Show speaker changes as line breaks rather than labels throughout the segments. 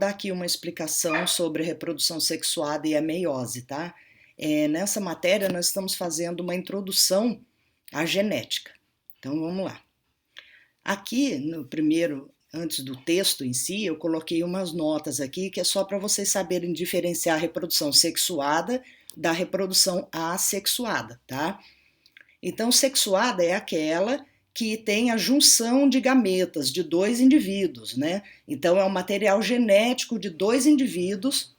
Dar aqui uma explicação sobre a reprodução sexuada e a meiose, tá? Nessa matéria nós estamos fazendo uma introdução à genética. Então vamos lá. Aqui no primeiro, antes do texto em si, eu coloquei umas notas aqui que é só para vocês saberem diferenciar a reprodução sexuada da reprodução assexuada, tá? Então, sexuada é aquela que tem a junção de gametas de dois indivíduos, né? Então, é um material genético de dois indivíduos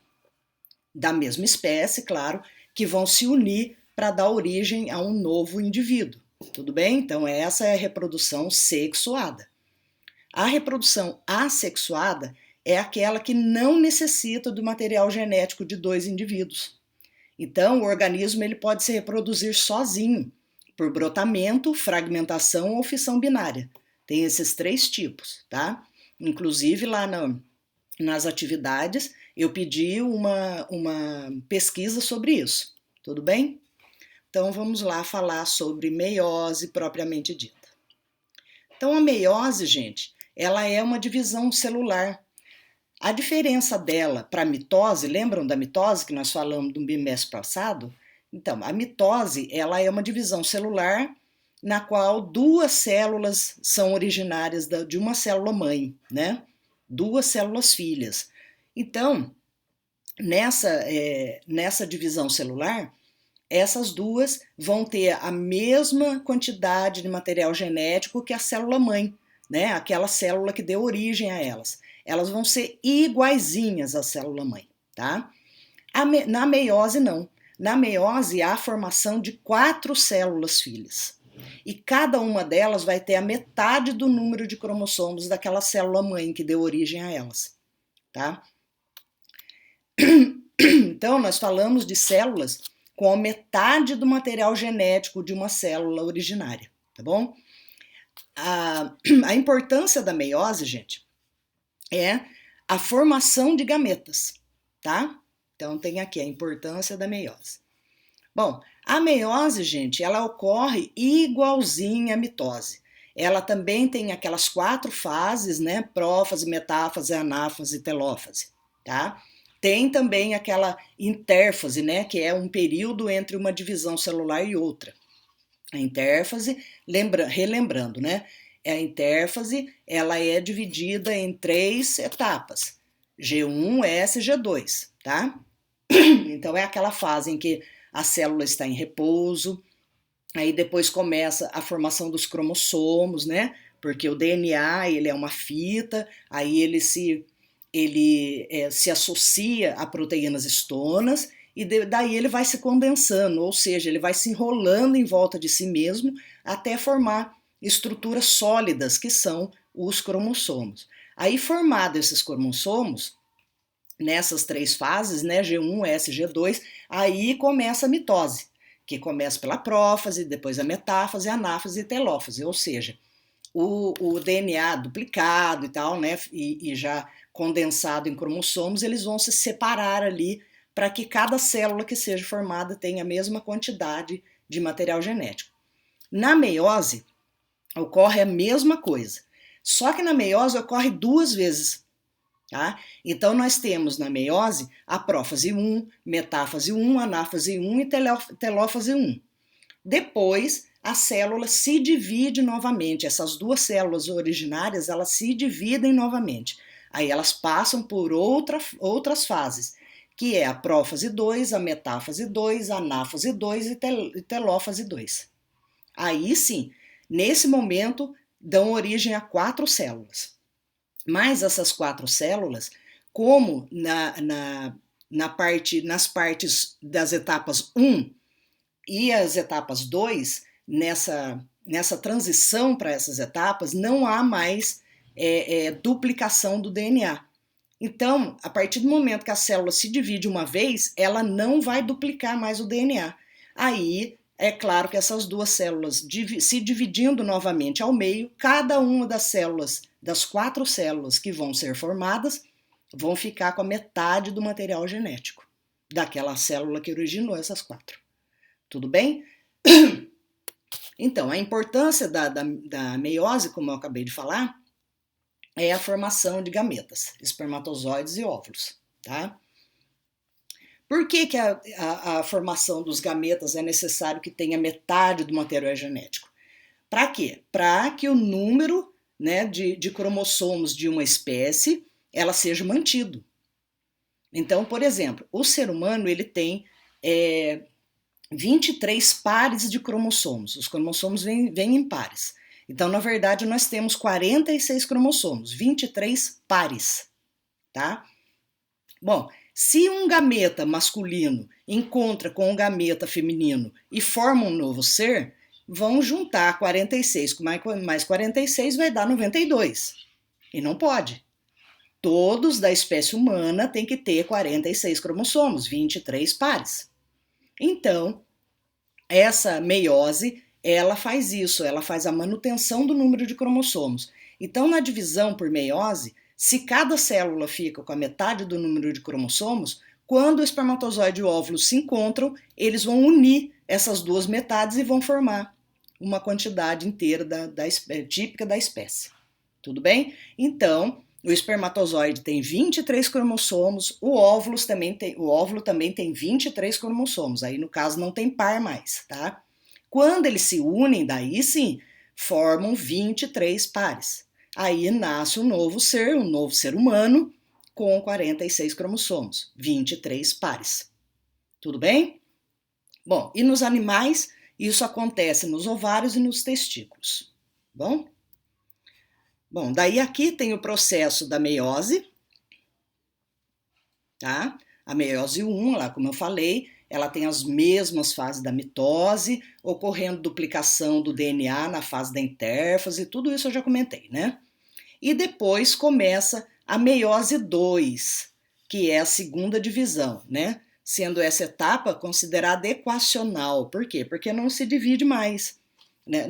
da mesma espécie, claro, que vão se unir para dar origem a um novo indivíduo. Tudo bem? Então, essa é a reprodução sexuada. A reprodução assexuada é aquela que não necessita do material genético de dois indivíduos. Então, o organismo ele pode se reproduzir sozinho, por brotamento, fragmentação ou fissão binária. Tem esses três tipos, tá? Inclusive, lá nas atividades, eu pedi uma pesquisa sobre isso. Tudo bem? Então, vamos lá falar sobre meiose propriamente dita. Então, a meiose, gente, ela é uma divisão celular. A diferença dela para a mitose, lembram da mitose que nós falamos no bimestre passado? Então, a mitose, ela é uma divisão celular na qual duas células são originárias de uma célula mãe, né? Duas células filhas. Então, nessa divisão celular, essas duas vão ter a mesma quantidade de material genético que a célula mãe, né? Aquela célula que deu origem a elas. Elas vão ser iguaizinhas à célula mãe, tá? Na meiose, não. Na meiose, há a formação de 4 células filhas. E cada uma delas vai ter a metade do número de cromossomos daquela célula mãe que deu origem a elas, tá? Então, nós falamos de células com a metade do material genético de uma célula originária, tá bom? A importância da meiose, gente, é a formação de gametas, tá? Então, tem aqui a importância da meiose. Bom, a meiose, gente, ela ocorre igualzinha à mitose. Ela também tem aquelas 4 fases, né? Prófase, metáfase, anáfase e telófase, tá? Tem também aquela intérfase, né? Que é um período entre uma divisão celular e outra. A intérfase, relembrando, né? A intérfase, ela é dividida em 3 etapas. G1, S e G2, tá? Então, é aquela fase em que a célula está em repouso, aí depois começa a formação dos cromossomos, né? Porque o DNA, ele é uma fita, aí ele se associa a proteínas histonas e daí ele vai se condensando, ou seja, ele vai se enrolando em volta de si mesmo até formar estruturas sólidas, que são os cromossomos. Aí, formados esses cromossomos, nessas 3 fases, né, G1, S, G2, aí começa a mitose, que começa pela prófase, depois a metáfase, anáfase e telófase, ou seja, o DNA duplicado e tal, né, e já condensado em cromossomos, eles vão se separar ali para que cada célula que seja formada tenha a mesma quantidade de material genético. Na meiose, ocorre a mesma coisa, só que na meiose ocorre 2 vezes. Tá? Então, nós temos na meiose a prófase 1, metáfase 1, anáfase 1 e telófase 1. Depois, a célula se divide novamente. Essas 2 células originárias, elas se dividem novamente. Aí elas passam por outras fases, que é a prófase 2, a metáfase 2, a anáfase 2 e telófase 2. Aí sim, nesse momento, dão origem a 4 células. Mas essas 4 células, como nas partes das etapas 1 e as etapas 2, nessa transição para essas etapas, não há mais duplicação do DNA. Então, a partir do momento que a célula se divide uma vez, ela não vai duplicar mais o DNA. Aí, é claro que essas 2 células se dividindo novamente ao meio, cada uma das células, das 4 células que vão ser formadas, vão ficar com a metade do material genético daquela célula que originou essas 4. Tudo bem? Então, a importância da meiose, como eu acabei de falar, é a formação de gametas, espermatozoides e óvulos, tá? Por que a formação dos gametas é necessário que tenha metade do material genético? Para quê? Para que o número, né, de cromossomos de uma espécie ela seja mantido. Então, por exemplo, o ser humano ele tem 23 pares de cromossomos. Os cromossomos vêm em pares. Então, na verdade, nós temos 46 cromossomos, 23 pares, tá? Bom, se um gameta masculino encontra com um gameta feminino e forma um novo ser, vão juntar 46 com mais 46 vai dar 92. E não pode. Todos da espécie humana têm que ter 46 cromossomos, 23 pares. Então, essa meiose, ela faz isso, ela faz a manutenção do número de cromossomos. Então, na divisão por meiose, se cada célula fica com a metade do número de cromossomos, quando o espermatozoide e o óvulo se encontram, eles vão unir essas duas metades e vão formar uma quantidade inteira típica da espécie. Tudo bem? Então, o espermatozoide tem 23 cromossomos, o óvulo também tem 23 cromossomos, aí no caso não tem par mais, tá? Quando eles se unem, daí sim, formam 23 pares. Aí nasce um novo ser humano, com 46 cromossomos, 23 pares. Tudo bem? Bom, e nos animais, isso acontece nos ovários e nos testículos. Bom, daí aqui tem o processo da meiose, tá? A meiose 1, lá como eu falei, ela tem as mesmas fases da mitose, ocorrendo duplicação do DNA na fase da intérfase, tudo isso eu já comentei, né? E depois começa a meiose 2, que é a segunda divisão, né? Sendo essa etapa considerada equacional. Por quê? Porque não se divide mais, né?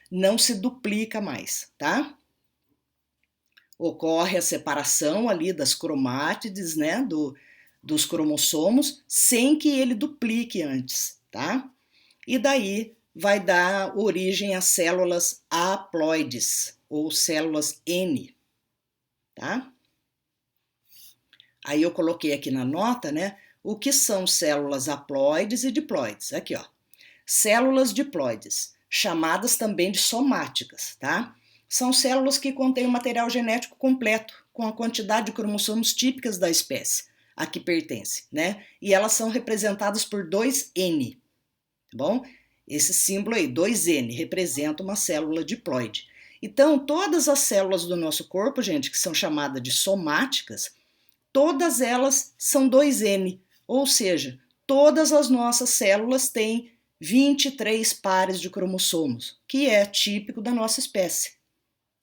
Não se duplica mais, tá? Ocorre a separação ali das cromátides, né, dos cromossomos, sem que ele duplique antes, tá? E daí vai dar origem a células haploides, ou células N, tá? Aí eu coloquei aqui na nota, né, o que são células haploides e diploides. Aqui, ó. Células diploides, chamadas também de somáticas, tá? São células que contêm o material genético completo, com a quantidade de cromossomos típicas da espécie a que pertence, né? E elas são representadas por 2N, tá bom? Esse símbolo aí, 2N, representa uma célula diploide. Então, todas as células do nosso corpo, gente, que são chamadas de somáticas, todas elas são 2N, ou seja, todas as nossas células têm 23 pares de cromossomos, que é típico da nossa espécie,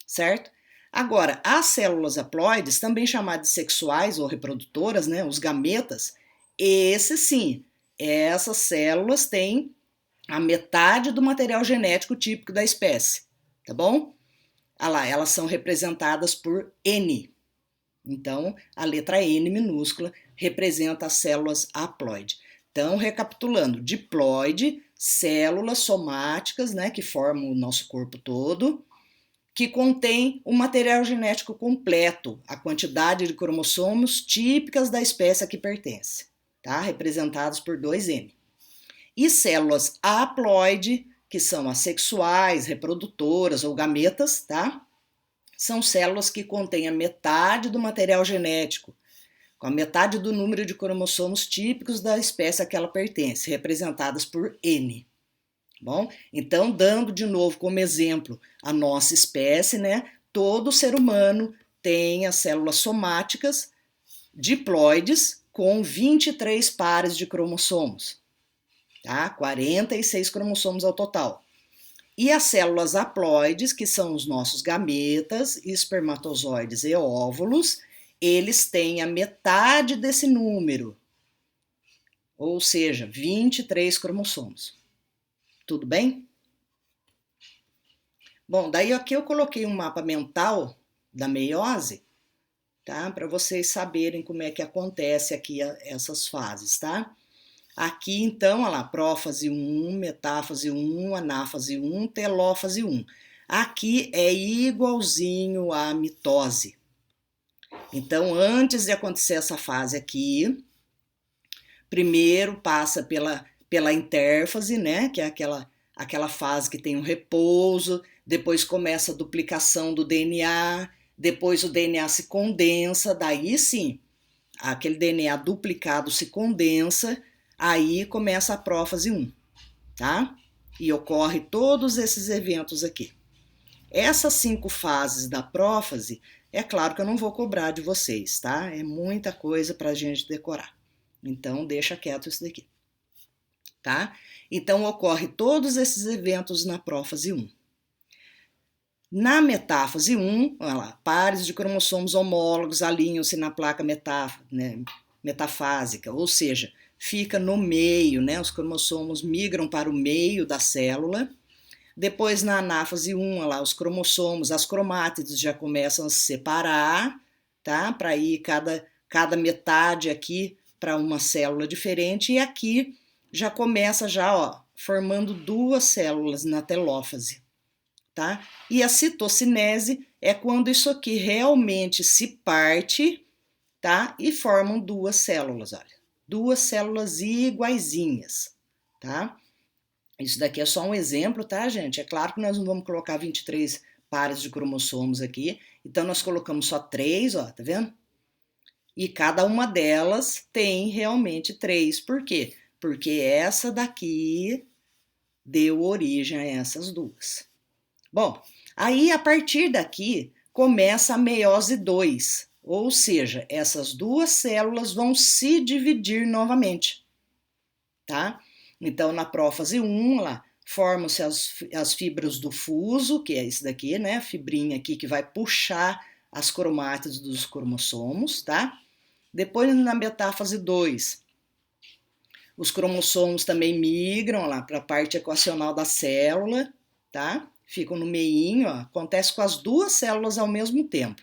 certo? Agora, as células haploides, também chamadas de sexuais ou reprodutoras, né, os gametas, essas células têm a metade do material genético típico da espécie, tá bom? Ah lá, elas são representadas por N. Então, a letra N minúscula representa as células haploide. Então, recapitulando, diploide, células somáticas, né, que formam o nosso corpo todo, que contém o material genético completo, a quantidade de cromossomos típicas da espécie a que pertence, tá? Representados por 2N. E células haploide, que são assexuais, reprodutoras ou gametas, tá? São células que contêm a metade do material genético, com a metade do número de cromossomos típicos da espécie a que ela pertence, representadas por N. Bom, então, dando de novo como exemplo a nossa espécie, né? Todo ser humano tem as células somáticas diploides com 23 pares de cromossomos, tá? 46 cromossomos ao total. E as células haploides, que são os nossos gametas, espermatozoides e óvulos, eles têm a metade desse número, ou seja, 23 cromossomos. Tudo bem? Bom, daí aqui eu coloquei um mapa mental da meiose, tá? Para vocês saberem como é que acontece aqui essas fases, tá? Aqui então, olha lá, prófase 1, metáfase 1, anáfase 1, telófase 1. Aqui é igualzinho à mitose. Então, antes de acontecer essa fase aqui, primeiro passa pela intérfase, né, que é aquela fase que tem um repouso, depois começa a duplicação do DNA, depois o DNA se condensa, daí sim, aquele DNA duplicado se condensa, aí começa a prófase 1, tá? E ocorre todos esses eventos aqui. Essas 5 fases da prófase, é claro que eu não vou cobrar de vocês, tá? É muita coisa para a gente decorar. Então, deixa quieto isso daqui, tá? Então, ocorre todos esses eventos na prófase 1. Na metáfase 1, olha lá, pares de cromossomos homólogos alinham-se na placa metafásica, ou seja, fica no meio, né? Os cromossomos migram para o meio da célula. Depois, na anáfase 1, olha lá, os cromossomos, as cromátides já começam a se separar, tá? Para ir cada metade aqui para uma célula diferente, e aqui já começa ó, formando 2 células na telófase, tá? E a citocinese é quando isso aqui realmente se parte, tá? E formam 2 células, olha, 2 células iguaizinhas, tá? Isso daqui é só um exemplo, tá, gente? É claro que nós não vamos colocar 23 pares de cromossomos aqui, então nós colocamos só 3, ó, tá vendo? E cada uma delas tem realmente 3. Por quê? Porque essa daqui deu origem a essas 2. Bom, aí a partir daqui começa a meiose 2, ou seja, essas 2 células vão se dividir novamente, tá? Então, na prófase 1, lá, formam-se as fibras do fuso, que é isso daqui, né? A fibrinha aqui que vai puxar as cromátides dos cromossomos, tá? Depois, na metáfase 2, os cromossomos também migram lá para a parte equacional da célula, tá? Ficam no meinho, ó. Acontece com as 2 células ao mesmo tempo.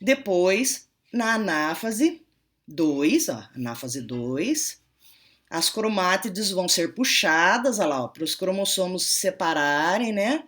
Depois, na anáfase 2, ó, anáfase 2, as cromátides vão ser puxadas, olha lá, para os cromossomos se separarem, né?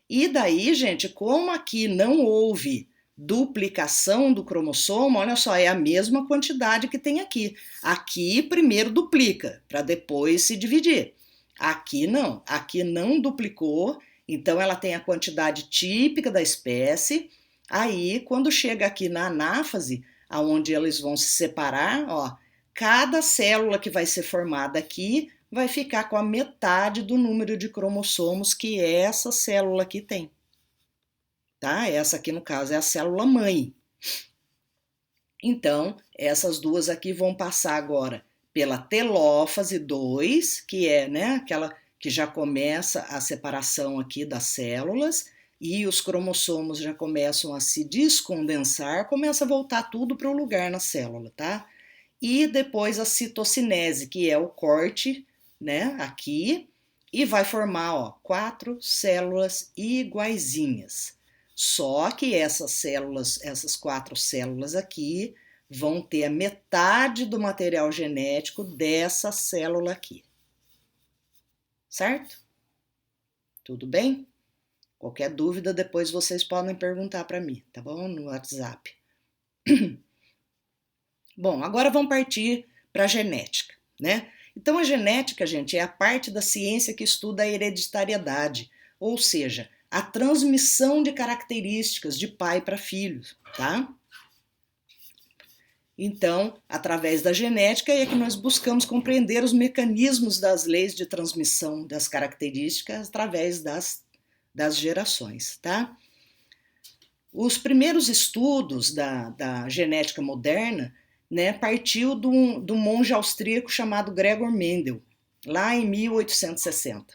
E daí, gente, como aqui não houve duplicação do cromossomo, olha só, é a mesma quantidade que tem aqui. Aqui primeiro duplica, para depois se dividir. Aqui não duplicou, então ela tem a quantidade típica da espécie. Aí, quando chega aqui na anáfase, aonde eles vão se separar, ó, cada célula que vai ser formada aqui vai ficar com a metade do número de cromossomos que essa célula aqui tem. Tá? Essa aqui, no caso, é a célula mãe. Então, essas 2 aqui vão passar agora pela telófase 2, que é, né, aquela que já começa a separação aqui das células, e os cromossomos já começam a se descondensar, começa a voltar tudo para o lugar na célula, tá? E depois a citocinese, que é o corte, né, aqui, e vai formar, ó, 4 células iguaizinhas. Só que essas células, essas 4 células aqui, vão ter a metade do material genético dessa célula aqui. Certo? Tudo bem? Qualquer dúvida, depois vocês podem perguntar para mim, tá bom? No WhatsApp. Bom, agora vamos partir para a genética, né? Então, a genética, gente, é a parte da ciência que estuda a hereditariedade, ou seja, a transmissão de características de pai para filho, tá? Então, através da genética é que nós buscamos compreender os mecanismos das leis de transmissão das características através das gerações, tá? Os primeiros estudos da genética moderna, né, partiu do monge austríaco chamado Gregor Mendel, lá em 1860,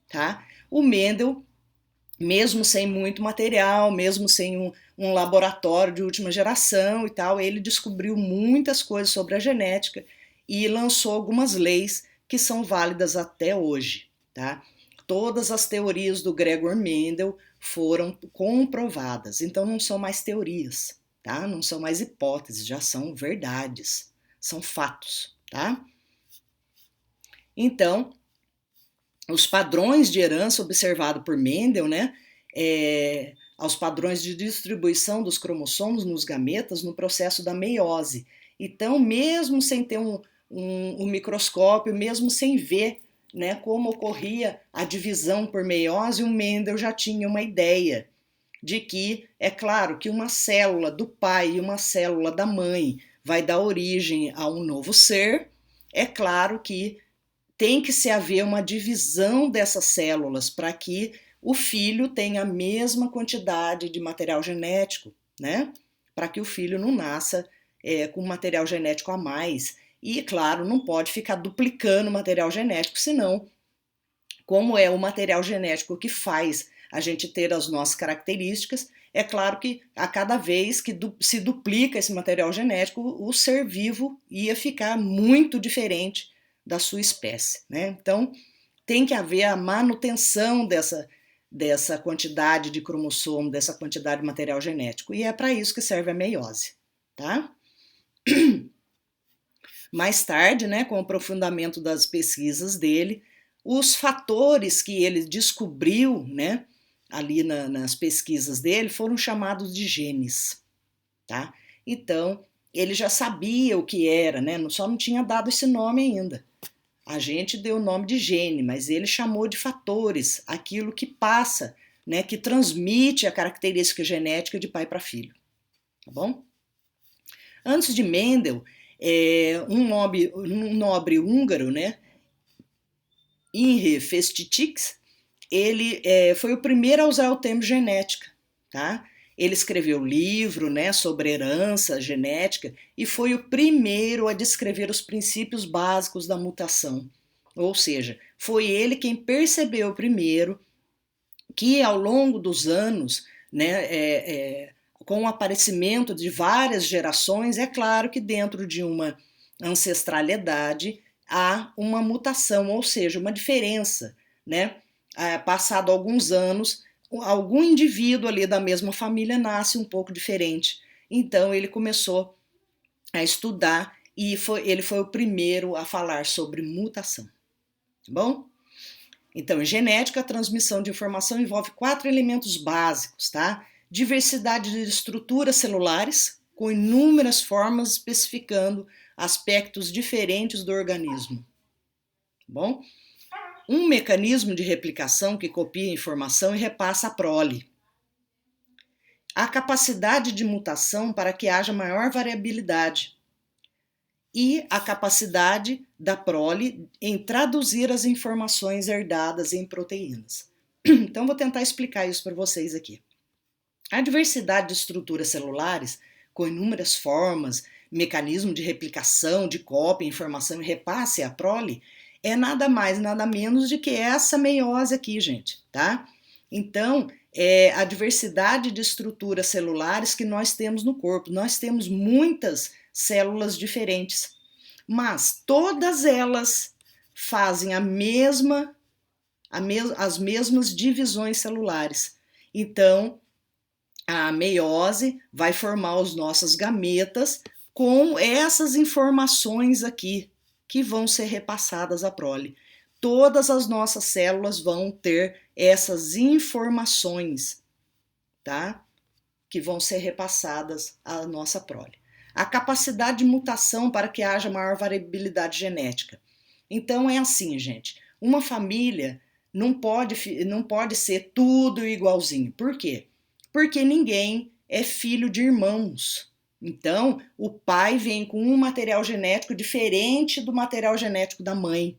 tá? O Mendel, mesmo sem muito material, mesmo sem um laboratório de última geração e tal, ele descobriu muitas coisas sobre a genética e lançou algumas leis que são válidas até hoje, tá? Todas as teorias do Gregor Mendel foram comprovadas, então não são mais teorias, tá? Não são mais hipóteses, já são verdades, são fatos, tá? Então, os padrões de herança observados por Mendel, né, aos padrões de distribuição dos cromossomos nos gametas no processo da meiose. Então, mesmo sem ter um microscópio, mesmo sem ver, né, como ocorria a divisão por meiose, o Mendel já tinha uma ideia de que, é claro, que uma célula do pai e uma célula da mãe vai dar origem a um novo ser. É claro que tem que se haver uma divisão dessas células para que o filho tenha a mesma quantidade de material genético, né? Para que o filho não nasça com material genético a mais. E, claro, não pode ficar duplicando material genético, senão, como é o material genético que faz a gente ter as nossas características, é claro que a cada vez que se duplica esse material genético, o ser vivo ia ficar muito diferente da sua espécie, né? Então, tem que haver a manutenção dessa quantidade de cromossomo, dessa quantidade de material genético, e é para isso que serve a meiose, tá? Mais tarde, né, com o aprofundamento das pesquisas dele, os fatores que ele descobriu, né, ali nas pesquisas dele, foram chamados de genes, tá? Então, ele já sabia o que era, né, só não tinha dado esse nome ainda. A gente deu o nome de gene, mas ele chamou de fatores, aquilo que passa, né, que transmite a característica genética de pai para filho, tá bom? Antes de Mendel, um nobre húngaro, né, Imre Festetics, ele foi o primeiro a usar o termo genética, tá? Ele escreveu livro, né, sobre herança genética e foi o primeiro a descrever os princípios básicos da mutação. Ou seja, foi ele quem percebeu primeiro que ao longo dos anos, né, com o aparecimento de várias gerações, é claro que dentro de uma ancestralidade há uma mutação, ou seja, uma diferença, né? Passado alguns anos, algum indivíduo ali da mesma família nasce um pouco diferente. Então ele começou a estudar e ele foi o primeiro a falar sobre mutação. Tá bom? Então, em genética, a transmissão de informação envolve 4 elementos básicos, tá? Diversidade de estruturas celulares, com inúmeras formas especificando aspectos diferentes do organismo. Tá bom? Um mecanismo de replicação que copia informação e repassa a prole. A capacidade de mutação para que haja maior variabilidade. E a capacidade da prole em traduzir as informações herdadas em proteínas. Então, vou tentar explicar isso para vocês aqui. A diversidade de estruturas celulares, com inúmeras formas, mecanismo de replicação, de cópia, informação e repasse à prole, é nada mais, nada menos do que essa meiose aqui, gente, tá? Então, é a diversidade de estruturas celulares que nós temos no corpo. Nós temos muitas células diferentes, mas todas elas fazem as mesmas divisões celulares. Então, a meiose vai formar os nossos gametas com essas informações aqui, que vão ser repassadas à prole. Todas as nossas células vão ter essas informações, tá? Que vão ser repassadas à nossa prole. A capacidade de mutação para que haja maior variabilidade genética. Então é assim, gente, uma família não pode ser tudo igualzinho. Por quê? Porque ninguém é filho de irmãos. Então, o pai vem com um material genético diferente do material genético da mãe.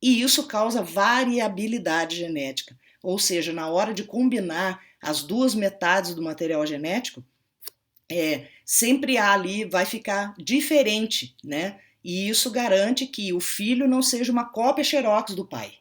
E isso causa variabilidade genética. Ou seja, na hora de combinar as duas metades do material genético, sempre ali vai ficar diferente, né? E isso garante que o filho não seja uma cópia xerox do pai.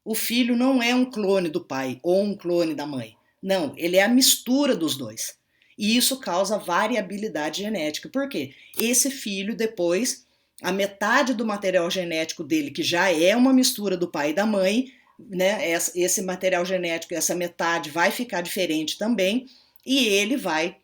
O filho não é um clone do pai ou um clone da mãe. Não, ele é a mistura dos dois. E isso causa variabilidade genética. Por quê? Esse filho depois, a metade do material genético dele, que já é uma mistura do pai e da mãe, né? Esse material genético, essa metade vai ficar diferente também, e ele vai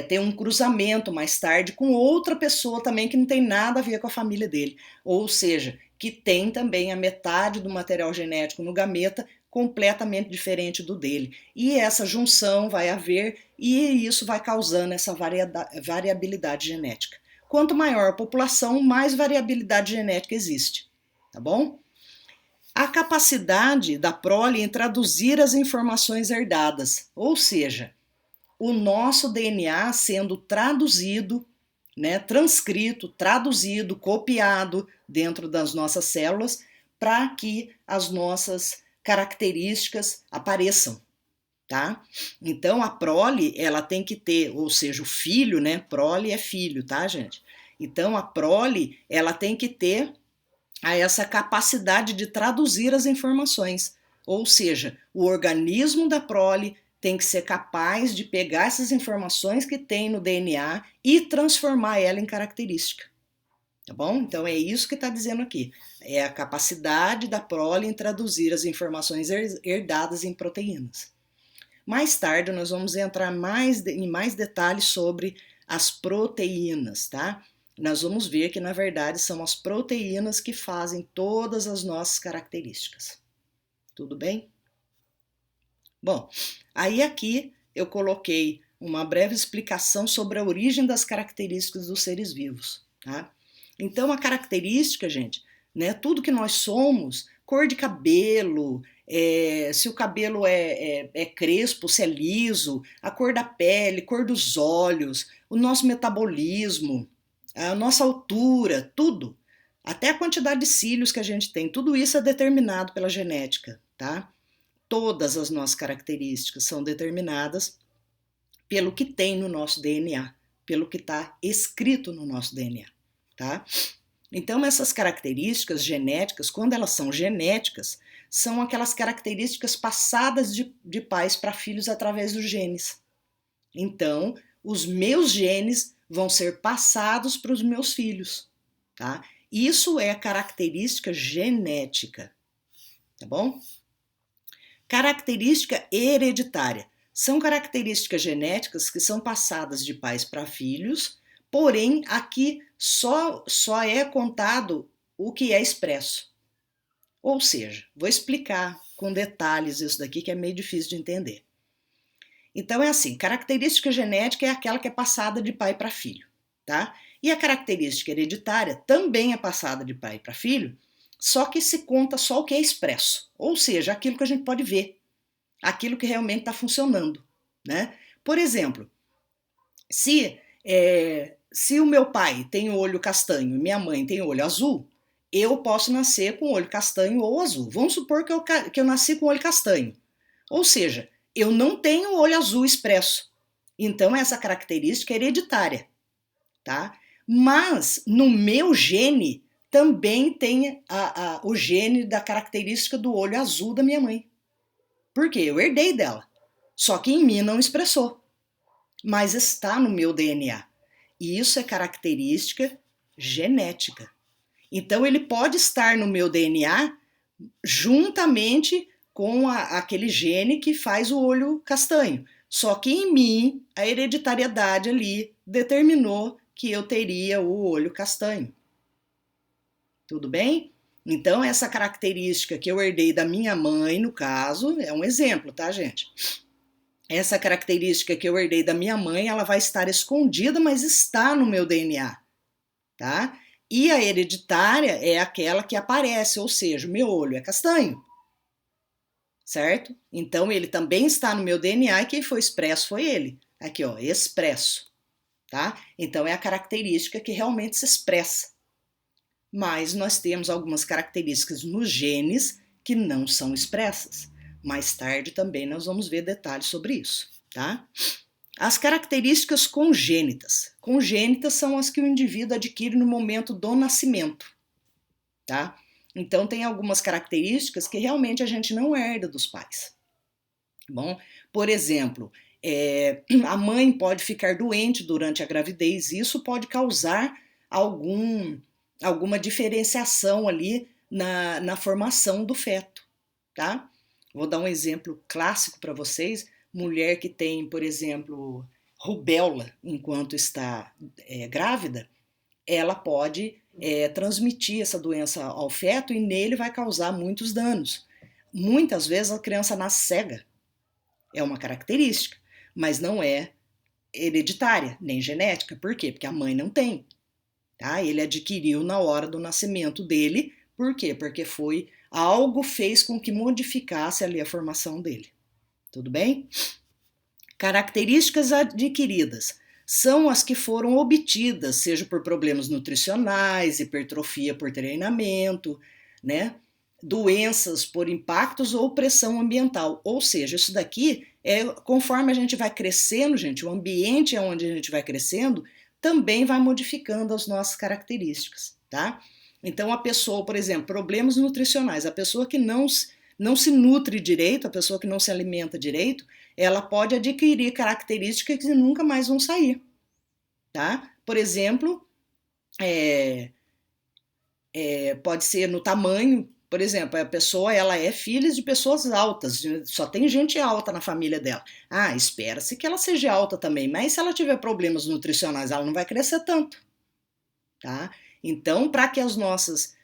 ter um cruzamento mais tarde com outra pessoa também que não tem nada a ver com a família dele. Ou seja, que tem também a metade do material genético no gameta completamente diferente do dele. E essa junção vai haver e isso vai causando essa variabilidade genética. Quanto maior a população, mais variabilidade genética existe, tá bom? A capacidade da prole em traduzir as informações herdadas, ou seja, o nosso DNA sendo traduzido, né, transcrito, traduzido, copiado dentro das nossas células para que as nossas características apareçam, tá? Então a prole, ela tem que ter, ou seja, o filho, né? Prole é filho, tá, gente? Então a prole, ela tem que ter essa capacidade de traduzir as informações, ou seja, o organismo da prole tem que ser capaz de pegar essas informações que tem no DNA e transformar ela em característica. Tá bom? Então é isso que está dizendo aqui. É a capacidade da prole em traduzir as informações herdadas em proteínas. Mais tarde nós vamos entrar em mais detalhes sobre as proteínas, tá? Nós vamos ver que na verdade são as proteínas que fazem todas as nossas características. Tudo bem? Bom, aí aqui eu coloquei uma breve explicação sobre a origem das características dos seres vivos, tá? Então a característica, gente, né, tudo que nós somos, cor de cabelo, se o cabelo é crespo, se é liso, a cor da pele, cor dos olhos, o nosso metabolismo, a nossa altura, tudo, até a quantidade de cílios que a gente tem, tudo isso é determinado pela genética, tá? Todas as nossas características são determinadas pelo que tem no nosso DNA, pelo que está escrito no nosso DNA, tá? Então, essas características genéticas, quando elas são genéticas, são aquelas características passadas de pais para filhos através dos genes. Então, os meus genes vão ser passados para os meus filhos, tá? Isso é a característica genética, tá bom? Característica hereditária. São características genéticas que são passadas de pais para filhos, porém aqui só é contado o que é expresso. Ou seja, vou explicar com detalhes isso daqui que é meio difícil de entender. Então é assim, característica genética é aquela que é passada de pai para filho, tá? E a característica hereditária também é passada de pai para filho, só que se conta só o que é expresso, ou seja, aquilo que a gente pode ver, aquilo que realmente está funcionando, né? Por exemplo, se o meu pai tem o olho castanho e minha mãe tem o olho azul, eu posso nascer com o olho castanho ou azul. Vamos supor que eu nasci com o olho castanho, ou seja, eu não tenho o olho azul expresso. Então essa característica é hereditária, tá? Mas no meu gene também tem o gene da característica do olho azul da minha mãe. Por quê? Eu herdei dela. Só que em mim não expressou. Mas está no meu DNA. E isso é característica genética. Então ele pode estar no meu DNA juntamente com aquele gene que faz o olho castanho. Só que em mim, a hereditariedade ali determinou que eu teria o olho castanho. Tudo bem? Então, essa característica que eu herdei da minha mãe, no caso, é um exemplo, tá, gente? Essa característica que eu herdei da minha mãe, ela vai estar escondida, mas está no meu DNA, tá? E a hereditária é aquela que aparece, ou seja, o meu olho é castanho, certo? Então, ele também está no meu DNA e quem foi expresso foi ele. Aqui, ó, expresso, tá? Então, é a característica que realmente se expressa. Mas nós temos algumas características nos genes que não são expressas. Mais tarde também nós vamos ver detalhes sobre isso, tá? As características congênitas. Congênitas são as que o indivíduo adquire no momento do nascimento, tá? Então tem algumas características que realmente a gente não herda dos pais. Bom, por exemplo, a mãe pode ficar doente durante a gravidez e isso pode causar alguma diferenciação ali na formação do feto, tá? Vou dar um exemplo clássico para vocês. Mulher que tem, por exemplo, rubéola enquanto está grávida, ela pode transmitir essa doença ao feto e nele vai causar muitos danos. muitas vezes a criança nasce cega. É uma característica, mas não é hereditária, nem genética. Por quê? Porque a mãe não tem. Tá? Ele adquiriu na hora do nascimento dele. Por quê? Porque foi algo fez com que modificasse ali a formação dele. Tudo bem? Características adquiridas são as que foram obtidas, seja por problemas nutricionais, hipertrofia por treinamento, né? Doenças por impactos ou pressão ambiental. Ou seja, isso daqui é conforme a gente vai crescendo, gente, o ambiente onde a gente vai crescendo também vai modificando as nossas características, tá? Então a pessoa, por exemplo, problemas nutricionais, a pessoa que não se nutre direito, a pessoa que não se alimenta direito, ela pode adquirir características que nunca mais vão sair, tá? Por exemplo, pode ser no tamanho, por exemplo, a pessoa ela é filha de pessoas altas, só tem gente alta na família dela. Ah, espera-se que ela seja alta também, mas se ela tiver problemas nutricionais, ela não vai crescer tanto, tá? Então, para que as nossas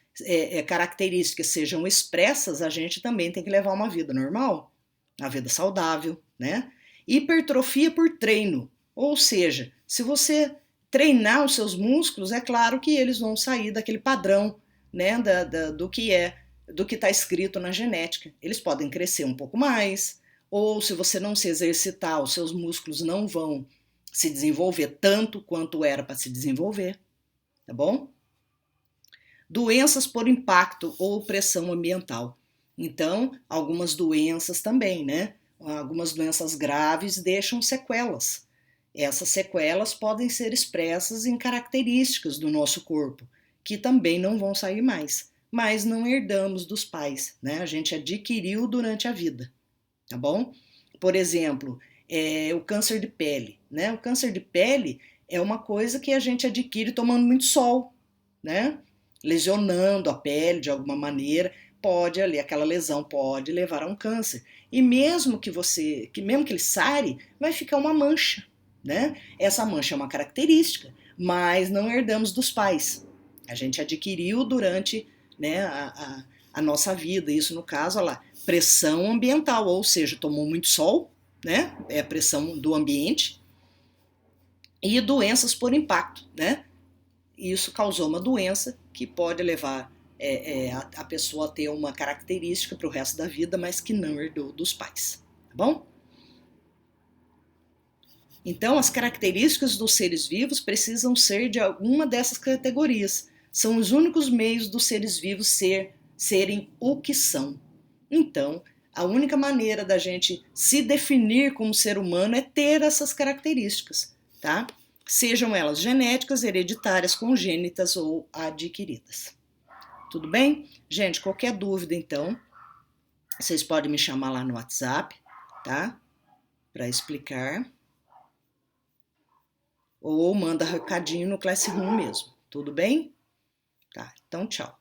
características sejam expressas, a gente também tem que levar uma vida normal, uma vida saudável, né? Hipertrofia por treino, ou seja, se você treinar os seus músculos, é claro que eles vão sair daquele padrão, né, do que está escrito na genética. Eles podem crescer um pouco mais, ou se você não se exercitar, os seus músculos não vão se desenvolver tanto quanto era para se desenvolver, tá bom? Doenças por impacto ou pressão ambiental. Então, algumas doenças também, né? Algumas doenças graves deixam sequelas. Essas sequelas podem ser expressas em características do nosso corpo, que também não vão sair mais, mas não herdamos dos pais, né? A gente adquiriu durante a vida, tá bom? Por exemplo, o câncer de pele, né? O câncer de pele é uma coisa que a gente adquire tomando muito sol, né? Lesionando a pele de alguma maneira, pode ali, aquela lesão pode levar a um câncer. E mesmo que ele sare, vai ficar uma mancha, né? Essa mancha é uma característica, mas não herdamos dos pais. A gente adquiriu durante, né, a nossa vida. Isso no caso, olha lá, pressão ambiental, ou seja, tomou muito sol, né? É a pressão do ambiente. E doenças por impacto, né? Isso causou uma doença que pode levar a pessoa a ter uma característica para o resto da vida, mas que não herdou dos pais, tá bom? Então, as características dos seres vivos precisam ser de alguma dessas categorias. São os únicos meios dos seres vivos serem o que são. Então, a única maneira da gente se definir como ser humano é ter essas características, tá? Sejam elas genéticas, hereditárias, congênitas ou adquiridas. Tudo bem? Gente, qualquer dúvida, então, vocês podem me chamar lá no WhatsApp, tá? Para explicar. Ou manda recadinho no Classroom mesmo. Tudo bem? Tá, então tchau.